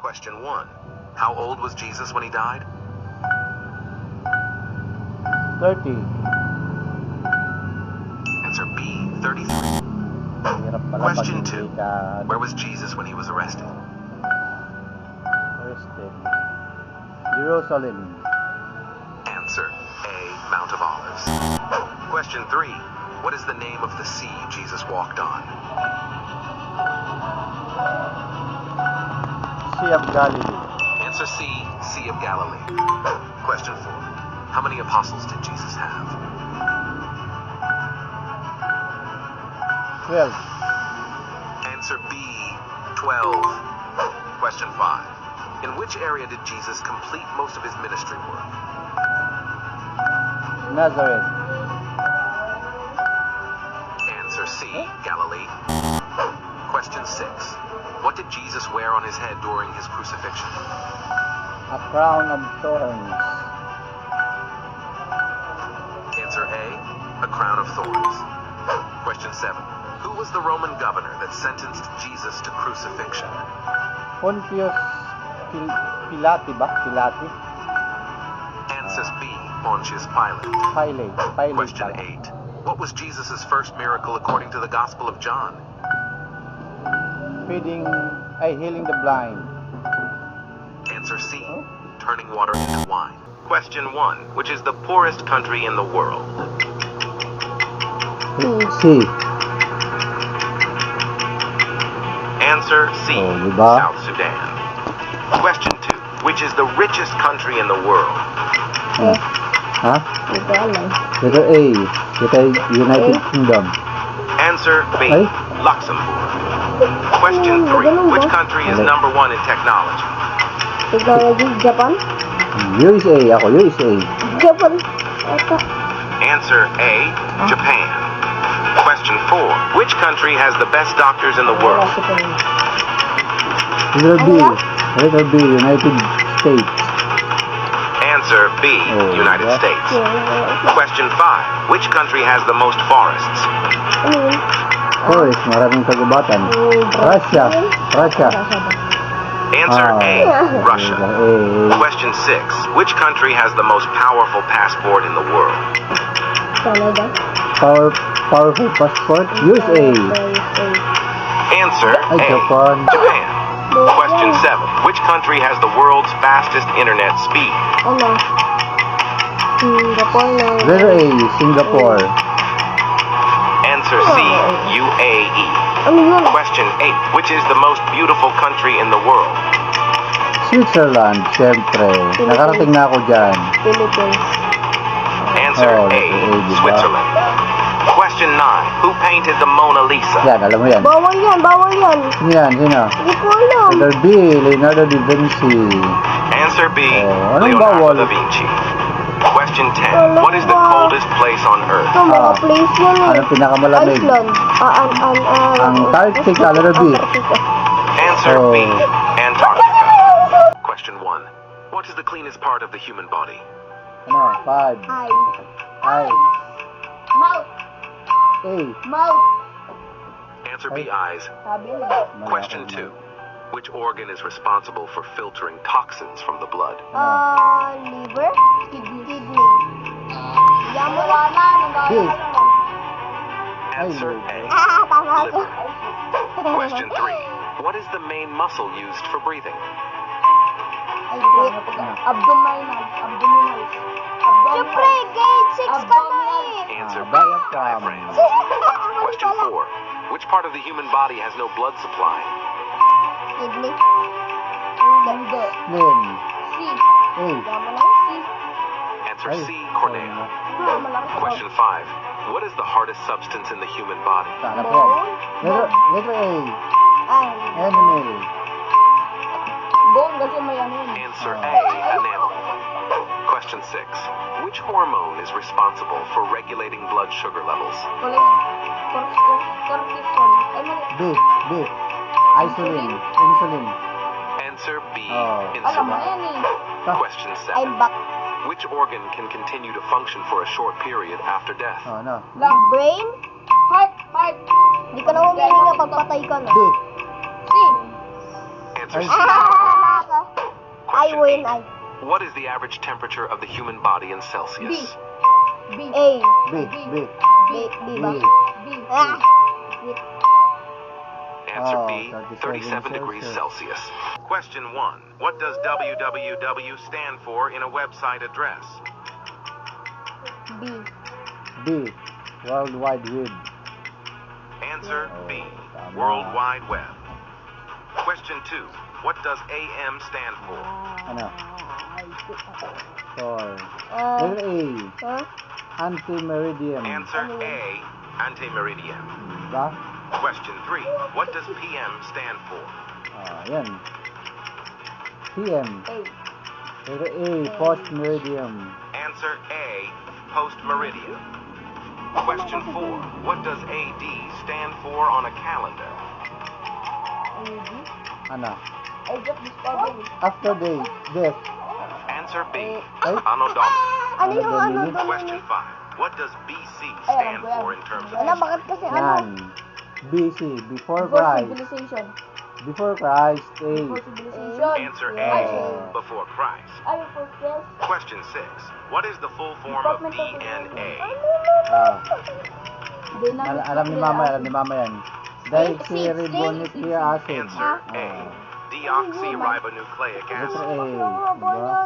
Question 1. How old was Jesus when he died? 30. Answer B, 33. Hirap pala pag Question hindi 2. ka Where was Jesus when he was arrested? arrested. Jerusalem. Answer A, Mount of Olives. Question 3. What is the name of the sea Jesus walked on? Sea of Galilee. Answer C, Sea of Galilee. Question 4. How many apostles did Jesus have? 12. Answer B, 12. Question 5. In which area did Jesus complete most of his ministry work? Nazareth. Answer C, Galilee. Question 6. What did Jesus wear on his head during his crucifixion? A crown of thorns. Answer A, a crown of thorns. Question 7. Who was the Roman governor that sentenced Jesus to crucifixion? Pontius Pilate ba? Pilate? Answer B, Pontius Pilate. Pilate. Question 8. What was Jesus' first miracle according to the Gospel of John? Healing the blind. Answer C, turning water into wine. Question 1. Which is the poorest country in the world? C. Answer C, diba? South Sudan. Question 2. Which is the richest country in the world? Ha? Letter A. Letter United Kingdom. Answer B, Ay? Luxembourg. Question 3. Which country is number 1 in technology? Technology, Japan? USA. Ako, USA. Japan. Ata. Answer A, Japan. Question 4. Which country has the best doctors in the world? Letter B. Letter B. United States. Answer B, United diba? States. Question 5. Which country has the most forests? Forest. Maraming kagubatan. Russia. Answer A, Russia. A. Question 6. Which country has the most powerful passport in the world? Canada. Powerful passport. USA. Answer Ay, A, Japan. Japan. Question 7. Which country has the world's fastest internet speed? Ano? Singapore na. Letter A. Singapore. Answer C, UAE. Ano yun? Question 8. Which is the most beautiful country in the world? Switzerland. Siyempre. Nakarating na ako dyan. Philippines. Answer A, letter A, diba? Switzerland. Question 9. Who painted the Mona Lisa? Yan, alam mo yan. Bawal yan. Sino yan? Sino? Hindi ko alam. Letter B. Leonardo da Vinci. Answer B, anong Leonardo bawal? da Vinci. Question 10. What is the coldest place on Earth? Ito, mga place yan eh. Anong pinakamalamig? Iceland. Antarctica, letter B. Antarctica. Answer B, Antarctica. Question 1. What is the cleanest part of the human body? Ano? 5. Eye. I. Mouth. A. Mouth. Answer B, eyes. Sabi na. Question 2. Which organ is responsible for filtering toxins from the blood? Liver? Kidney. Yaman na. B. Answer A, Tama ko. liver. Question 3. What is the main muscle used for breathing? Abdominal. Siyempre, grade 6 ka na eh. Answer B, Diaphragm. diaphragm. Question 4. Which part of the human body has no blood supply? Kidney. Lin. C. A. Yaman na C. Answer Ay. C, cornea. Question 5. What is the hardest substance in the human body? Hanap yan. Letter A. Ay. Animal. Bone kasi may ano yun. Answer A, enamel. Question 6. Which hormone is responsible for regulating blood sugar levels? Cortisol. Ay, mali. B. Insulin. Answer B, Alam mo insulin. yan eh. Question I'm 7. back. Which organ can continue to function for a short period after death? Ano? Brain? Heart. Hindi ka na humihinga pag patay ka na. B. C. Answer C, Ay. Question win, 8. I. What is the average temperature of the human body in Celsius? B. A. B. B. B ba? B. B. Ah. Answer Oh, B, 37 degrees Celsius. Question 1. What does www stand for in a website address? B. B. World Wide Web. Answer B, tama. World Wide Web. Question 2. What does AM stand for? Ano? For. Ah. Letter A. Huh? Anti-meridian. Answer A, anti-meridian. Diba? Question 3. What does PM stand for? Yan. PM. A. Letter A. Post-meridian. Answer A, post-meridian. Question 4. What does AD stand for on a calendar? Ano? Age of discovery. After death. Answer B, Ay? Anno Domini. Ano yung ano Domini? doon? Question 5. What does BC stand for in terms of Ano, bakit kasi ano? Yan. BC. Before Before Christ. civilization. Before Christ. A. Before civilization. Answer Ay, A, before Christ. Ay, before Christ. Question 6. What is the full form of Department of DNA? Alam ni mama yan. Deoxyribonucleic acid. Answer A, deoxyribonucleic Letter acid. A. Diba?